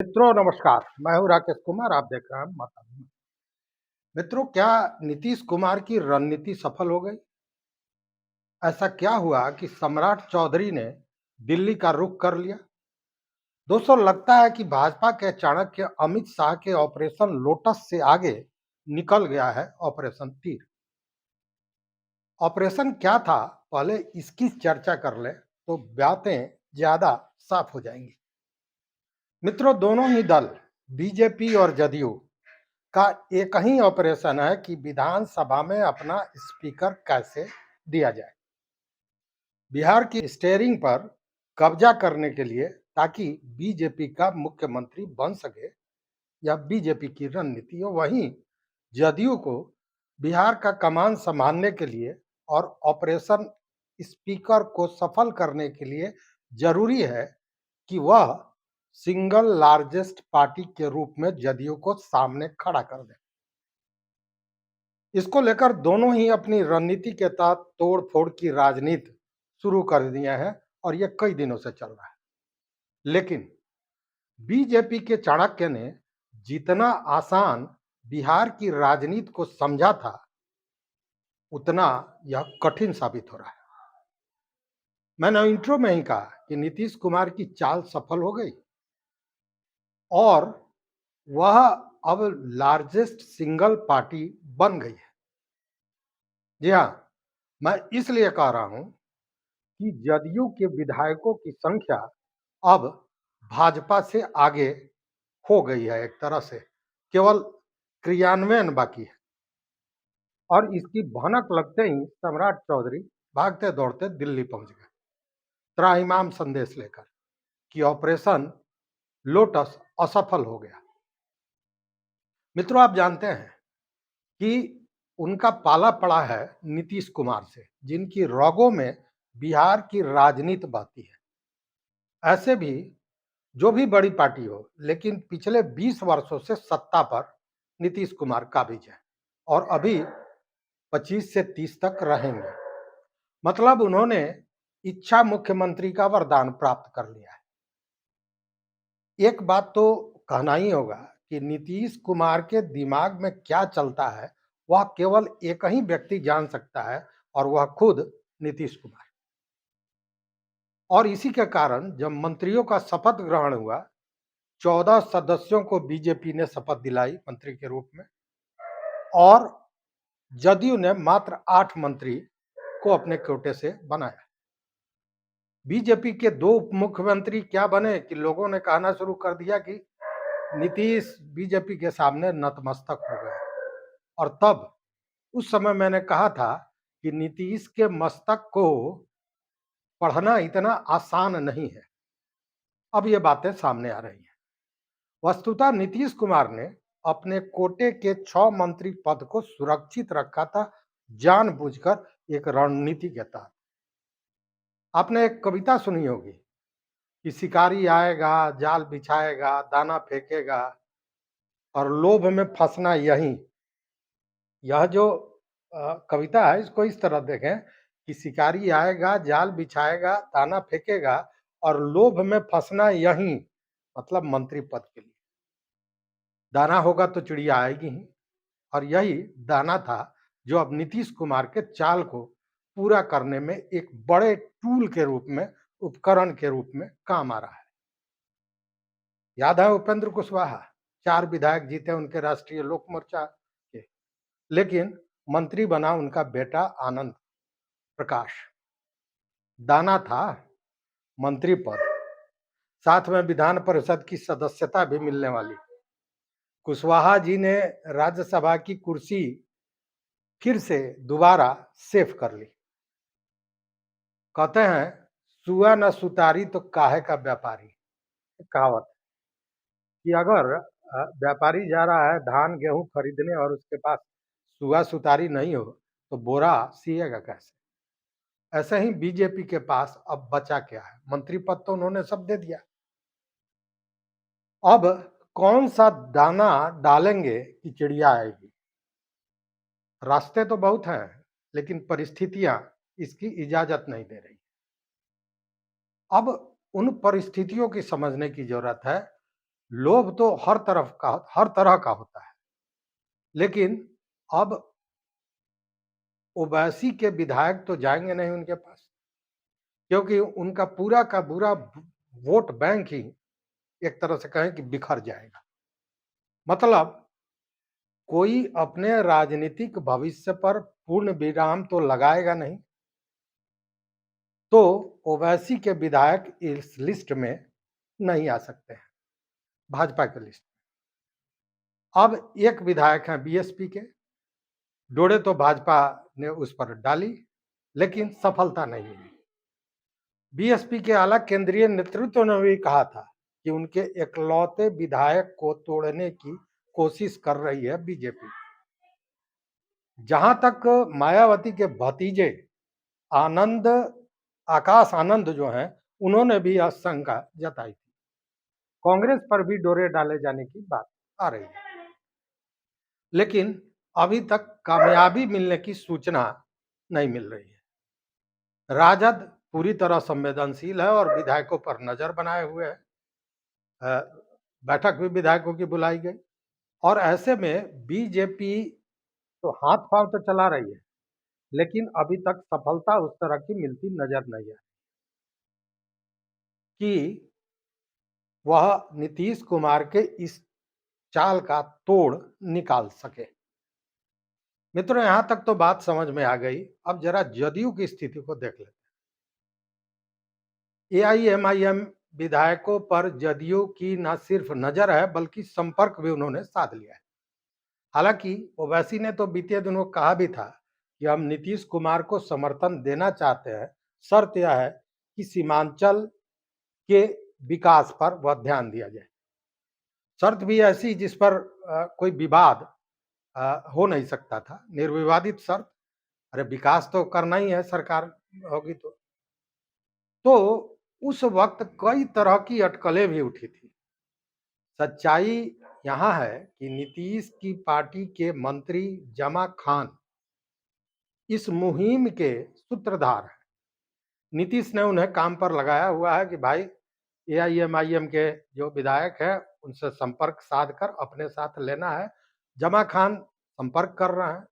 मित्रों नमस्कार, मैं हूँ राकेश कुमार, आप देख रहे हैं माता भूमि। मित्रों, क्या नीतीश कुमार की रणनीति सफल हो गई? ऐसा क्या हुआ कि सम्राट चौधरी ने दिल्ली का रुख कर लिया? दोस्तों, लगता है कि भाजपा के चाणक्य अमित शाह के ऑपरेशन लोटस से आगे निकल गया है ऑपरेशन तीर। ऑपरेशन क्या था, पहले इसकी चर्चा कर ले तो बातें ज्यादा साफ हो जाएंगी। मित्रों, दोनों ही दल बीजेपी और जदयू का एक ही ऑपरेशन है कि विधानसभा में अपना स्पीकर कैसे दिया जाए। बिहार की स्टेयरिंग पर कब्जा करने के लिए, ताकि बीजेपी का मुख्यमंत्री बन सके, या बीजेपी की रणनीति हो। वहीं जदयू को बिहार का कमान संभालने के लिए और ऑपरेशन स्पीकर को सफल करने के लिए जरूरी है कि वह सिंगल लार्जेस्ट पार्टी के रूप में जदयू को सामने खड़ा कर दे। इसको लेकर दोनों ही अपनी रणनीति के तहत तोड़-फोड़ की राजनीति शुरू कर दिए हैं और ये कई दिनों से चल रहा है। लेकिन बीजेपी के चाणक्य ने जितना आसान बिहार की राजनीति को समझा था, उतना यह कठिन साबित हो रहा है। मैंने इंट्रो में ही कहा कि नीतीश कुमार की चाल सफल हो गई और वह अब लार्जेस्ट सिंगल पार्टी बन गई है। जी हाँ, मैं इसलिए कह रहा हूं कि जदयू के विधायकों की संख्या अब भाजपा से आगे हो गई है। एक तरह से केवल क्रियान्वयन बाकी है और इसकी भनक लगते ही सम्राट चौधरी भागते दौड़ते दिल्ली पहुंच गए, त्राहिमाम संदेश लेकर कि ऑपरेशन लोटस असफल हो गया। मित्रों, आप जानते हैं कि उनका पाला पड़ा है नीतीश कुमार से, जिनकी रगों में बिहार की राजनीति बहती है। ऐसे भी जो भी बड़ी पार्टी हो, लेकिन पिछले 20 वर्षों से सत्ता पर नीतीश कुमार काबिज है और अभी 25 से 30 तक रहेंगे। मतलब उन्होंने इच्छा मुख्यमंत्री का वरदान प्राप्त कर लिया है। एक बात तो कहना ही होगा कि नीतीश कुमार के दिमाग में क्या चलता है, वह केवल एक ही व्यक्ति जान सकता है और वह खुद नीतीश कुमार। और इसी के कारण जब मंत्रियों का शपथ ग्रहण हुआ, 14 सदस्यों को बीजेपी ने शपथ दिलाई मंत्री के रूप में और जदयू ने मात्र 8 मंत्री को अपने कोटे से बनाया। बीजेपी के 2 उप मुख्यमंत्री क्या बने कि लोगों ने कहना शुरू कर दिया कि नीतीश बीजेपी के सामने नतमस्तक हो गए। और तब उस समय मैंने कहा था कि नीतीश के मस्तक को पढ़ना इतना आसान नहीं है। अब ये बातें सामने आ रही हैं। वस्तुतः नीतीश कुमार ने अपने कोटे के 6 मंत्री पद को सुरक्षित रखा था, जानबूझकर, एक रणनीति के तहत। आपने एक कविता सुनी होगी कि शिकारी आएगा, जाल बिछाएगा, दाना फेंकेगा और लोभ में फंसना यही। यह जो कविता है, इसको इस तरह देखें कि शिकारी आएगा, जाल बिछाएगा, दाना फेंकेगा और लोभ में फंसना यही, मतलब मंत्री पद के लिए। दाना होगा तो चिड़िया आएगी ही, और यही दाना था जो अब नीतीश कुमार के चाल को पूरा करने में एक बड़े टूल के रूप में, उपकरण के रूप में काम आ रहा है। याद है उपेंद्र कुशवाहा, 4 विधायक जीते उनके राष्ट्रीय लोक मोर्चा के, लेकिन मंत्री बना उनका बेटा आनंद प्रकाश। दाना था मंत्री पद, साथ में विधान परिषद की सदस्यता भी मिलने वाली। कुशवाहा जी ने राज्यसभा की कुर्सी फिर से दोबारा सेफ कर ली। कहते हैं सुआ न सुतारी तो काहे का व्यापारी, कहावत कि अगर व्यापारी जा रहा है धान गेहूं खरीदने और उसके पास सुआ सुतारी नहीं हो तो बोरा सिएगा कैसे। ऐसे ही बीजेपी के पास अब बचा क्या है? मंत्री पद तो उन्होंने सब दे दिया। अब कौन सा दाना डालेंगे कि चिड़िया आएगी? रास्ते तो बहुत हैं, लेकिन परिस्थितियां इसकी इजाजत नहीं दे रही। अब उन परिस्थितियों की समझने की जरूरत है लोभ तो हर तरह का होता है, लेकिन अब ओवैसी के विधायक तो जाएंगे नहीं उनके पास, क्योंकि उनका पूरा का पूरा वोट बैंक ही एक तरह से कहें कि बिखर जाएगा। मतलब कोई अपने राजनीतिक भविष्य पर पूर्ण विराम तो लगाएगा नहीं, तो ओवैसी के विधायक इस लिस्ट में नहीं आ सकते हैं, भाजपा के लिस्ट में। अब एक विधायक हैं बीएसपी के, डोरे तो भाजपा ने उस पर डाली, लेकिन सफलता नहीं मिली। बीएसपी के आला केंद्रीय नेतृत्व ने भी कहा था कि उनके इकलौते विधायक को तोड़ने की कोशिश कर रही है बीजेपी। जहां तक मायावती के भतीजे आकाश आनंद जो हैं, उन्होंने भी आशंका जताई थी। कांग्रेस पर भी डोरे डाले जाने की बात आ रही है, लेकिन अभी तक कामयाबी मिलने की सूचना नहीं मिल रही है। राजद पूरी तरह संवेदनशील है और विधायकों पर नजर बनाए हुए है। बैठक भी विधायकों की बुलाई गई और ऐसे में बीजेपी तो हाथ पांव तो चला रही है, लेकिन अभी तक सफलता उस तरह की मिलती नजर नहीं है कि वह नीतीश कुमार के इस चाल का तोड़ निकाल सके। मित्रों, यहां तक तो बात समझ में आ गई। अब जरा जदयू की स्थिति को देख लेते हैं। एआईएमआईएम विधायकों पर जदयू की न सिर्फ नजर है, बल्कि संपर्क भी उन्होंने साध लिया है। हालांकि ओवैसी ने तो बीते दिनों कहा भी था कि हम नीतीश कुमार को समर्थन देना चाहते हैं, शर्त यह है कि सीमांचल के विकास पर वह ध्यान दिया जाए। शर्त भी ऐसी जिस पर कोई विवाद हो नहीं सकता था, निर्विवादित शर्त। अरे विकास तो करना ही है, सरकार होगी तो उस वक्त कई तरह की अटकलें भी उठी थी। सच्चाई यहां है कि नीतीश की पार्टी के मंत्री जमा खान इस मुहिम के सूत्रधार हैं। नीतीश ने उन्हें काम पर लगाया हुआ है कि भाई एआईएमआईएम के जो विधायक है उनसे संपर्क साध कर अपने साथ लेना है। जमा खान संपर्क कर रहे हैं।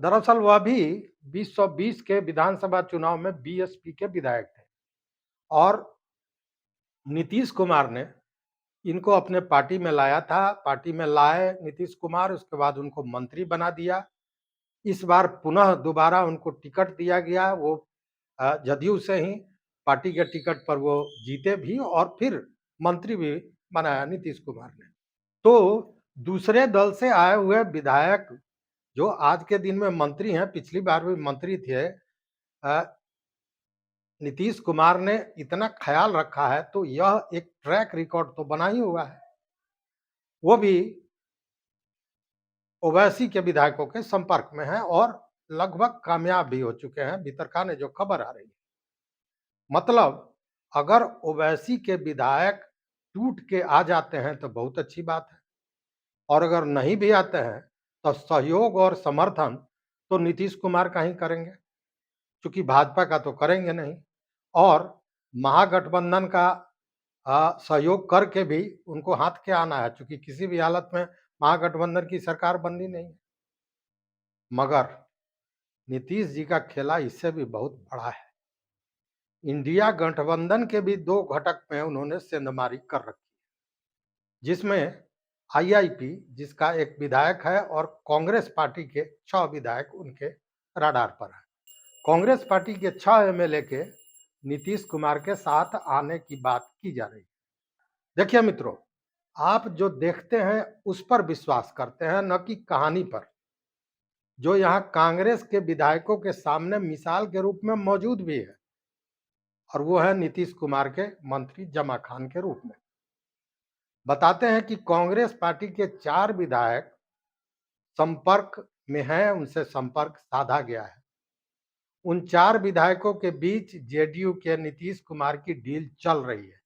दरअसल वह भी 2020 के विधानसभा चुनाव में बीएसपी के विधायक थे और नीतीश कुमार ने इनको अपने पार्टी में लाया था। पार्टी में लाए नीतीश कुमार, उसके बाद उनको मंत्री बना दिया। इस बार पुनः दोबारा उनको टिकट दिया गया, वो जदयू से ही पार्टी के टिकट पर वो जीते भी और फिर मंत्री भी बनाया नीतीश कुमार ने। तो दूसरे दल से आए हुए विधायक जो आज के दिन में मंत्री हैं, पिछली बार भी मंत्री थे, नीतीश कुमार ने इतना ख्याल रखा है तो यह एक ट्रैक रिकॉर्ड तो बना ही हुआ है। वो भी ओवैसी के विधायकों के संपर्क में है और लगभग कामयाब भी हो चुके हैं, भीतरखाने जो खबर आ रही है। मतलब अगर ओवैसी के विधायक टूट के आ जाते हैं तो बहुत अच्छी बात है, और अगर नहीं भी आते हैं तो सहयोग और समर्थन तो नीतीश कुमार का ही करेंगे, क्योंकि भाजपा का तो करेंगे नहीं। और महागठबंधन का सहयोग करके भी उनको हाथ क्या आना है, क्योंकि किसी भी हालत में महागठबंधन की सरकार बननी नहीं है। मगर नीतीश जी का खेला इससे भी बहुत बड़ा है। इंडिया गठबंधन के भी दो घटक में उन्होंने सेंधमारी कर रखी है, जिसमें आईआईपी जिसका एक विधायक है और कांग्रेस पार्टी के 6 विधायक उनके रडार पर है। कांग्रेस पार्टी के 6 एमएलए के नीतीश कुमार के साथ आने की बात की जा रही है। देखिए मित्रों, आप जो देखते हैं उस पर विश्वास करते हैं, न कि कहानी पर, जो यहाँ कांग्रेस के विधायकों के सामने मिसाल के रूप में मौजूद भी है, और वो है नीतीश कुमार के मंत्री जमा खान के रूप में। बताते हैं कि कांग्रेस पार्टी के 4 विधायक संपर्क में हैं, उनसे संपर्क साधा गया है। उन 4 विधायकों के बीच जेडीयू के नीतीश कुमार की डील चल रही है,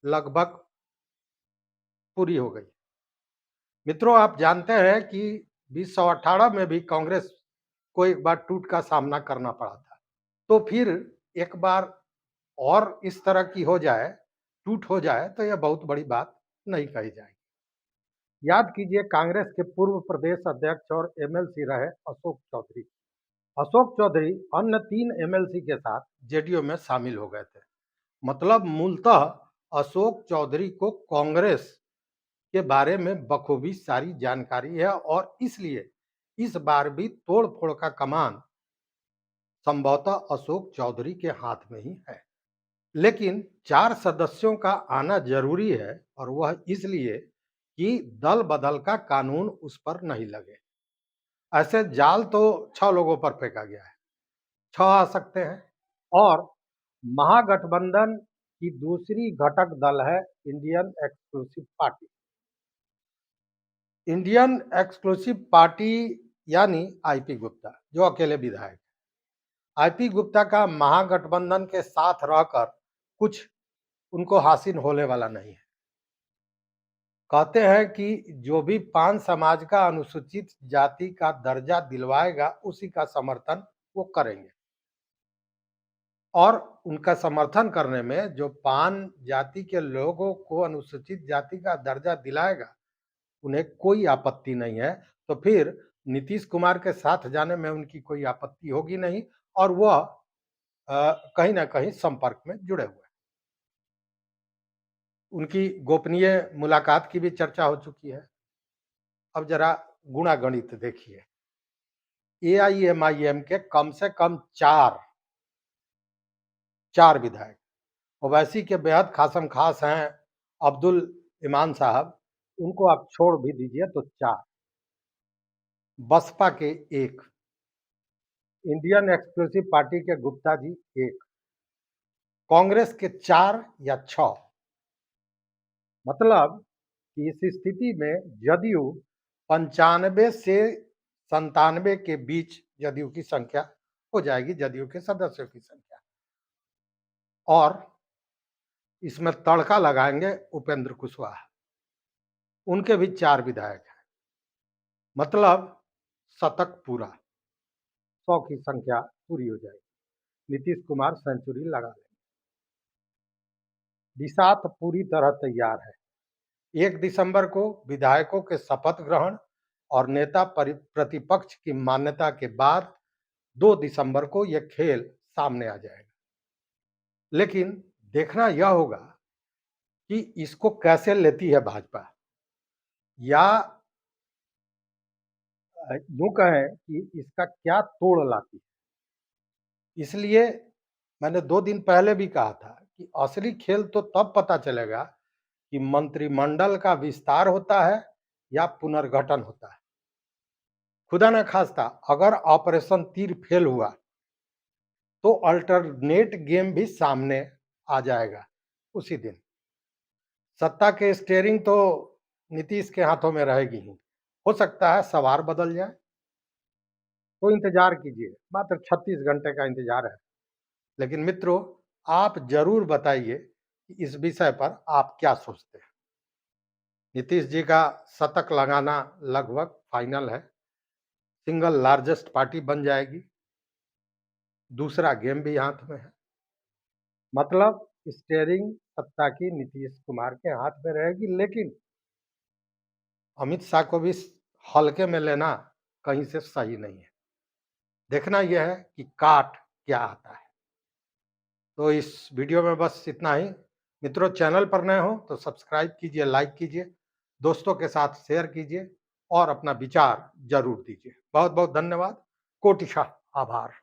लगभग पूरी हो गई। मित्रों, आप जानते हैं कि 2018 में भी कांग्रेस को एक बार टूट का सामना करना पड़ा था। तो फिर एक बार और इस तरह की हो जाए टूट हो जाए तो यह बहुत बड़ी बात नहीं कही जाएगी। याद कीजिए, कांग्रेस के पूर्व प्रदेश अध्यक्ष और एमएलसी रहे अशोक चौधरी। अशोक चौधरी अन्य 3 एमएलसी के साथ जेडीयू में शामिल हो गए थे। मतलब मूलतः अशोक चौधरी को कांग्रेस के बारे में बखूबी सारी जानकारी है और इसलिए इस बार भी तोड़-फोड़ का कमान संभवतः अशोक चौधरी के हाथ में ही है। लेकिन 4 सदस्यों का आना जरूरी है और वह इसलिए कि दल बदल का कानून उस पर नहीं लगे। ऐसे जाल तो 6 लोगों पर फेंका गया है, 6 आ सकते हैं। और महागठबंधन की दूसरी घटक दल है Indian exclusive party. Indian exclusive party यानी आईपी गुप्ता, जो अकेले विधायक। आईपी गुप्ता का महागठबंधन के साथ रहकर कुछ उनको हासिल होने वाला नहीं है। कहते हैं कि जो भी 5 समाज का अनुसूचित जाति का दर्जा दिलवाएगा उसी का समर्थन वो करेंगे। और उनका समर्थन करने में जो 5 जाति के लोगों को अनुसूचित जाति का दर्जा दिलाएगा उन्हें कोई आपत्ति नहीं है, तो फिर नीतीश कुमार के साथ जाने में उनकी कोई आपत्ति होगी नहीं और वह कहीं ना कहीं संपर्क में जुड़े हुए हैं। उनकी गोपनीय मुलाकात की भी चर्चा हो चुकी है। अब जरा गुणा गणित देखिए, एआईएमआईएम के कम से कम चार विधायक, ओवैसी के बेहद खासम खास हैं अब्दुल ईमान साहब, उनको आप छोड़ भी दीजिए तो 4, बसपा के 1, इंडियन एक्सक्लूसिव पार्टी के गुप्ता जी 1, कांग्रेस के 4 या 6। मतलब कि इस स्थिति में जदयू 95 से 97 के बीच जदयू की संख्या हो जाएगी, जदयू के सदस्यों की संख्या। और इसमें तड़का लगाएंगे उपेंद्र कुशवाहा, उनके भी 4 विधायक हैं। मतलब शतक पूरा, 100 की संख्या पूरी हो जाएगी। नीतीश कुमार सेंचुरी लगा लेंगे। बिसात पूरी तरह तैयार है। 1 दिसंबर को विधायकों के शपथ ग्रहण और नेता प्रतिपक्ष की मान्यता के बाद 2 दिसंबर को यह खेल सामने आ जाएगा। लेकिन देखना यह होगा कि इसको कैसे लेती है भाजपा, या यूं कहें कि इसका क्या तोड़ लाती है। इसलिए मैंने 2 दिन पहले भी कहा था कि असली खेल तो तब पता चलेगा कि मंत्रिमंडल का विस्तार होता है या पुनर्गठन होता है। खुदा न खास्ता अगर ऑपरेशन तीर फेल हुआ तो अल्टरनेट गेम भी सामने आ जाएगा उसी दिन। सत्ता के स्टीयरिंग तो नीतीश के हाथों में रहेगी ही, हो सकता है सवार बदल जाए, तो इंतजार कीजिए, मात्र 36 घंटे का इंतजार है। लेकिन मित्रों, आप जरूर बताइए कि इस विषय पर आप क्या सोचते हैं। नीतीश जी का शतक लगाना लगभग फाइनल है, सिंगल लार्जेस्ट पार्टी बन जाएगी, दूसरा गेम भी हाथ में है। मतलब स्टीयरिंग सत्ता की नीतीश कुमार के हाथ में रहेगी, लेकिन अमित शाह को भी हल्के में लेना कहीं से सही नहीं है। देखना यह है कि काट क्या आता है। तो इस वीडियो में बस इतना ही। मित्रों, चैनल पर नए हो तो सब्सक्राइब कीजिए, लाइक कीजिए, दोस्तों के साथ शेयर कीजिए और अपना विचार जरूर दीजिए। बहुत बहुत धन्यवाद, कोटिशा आभार।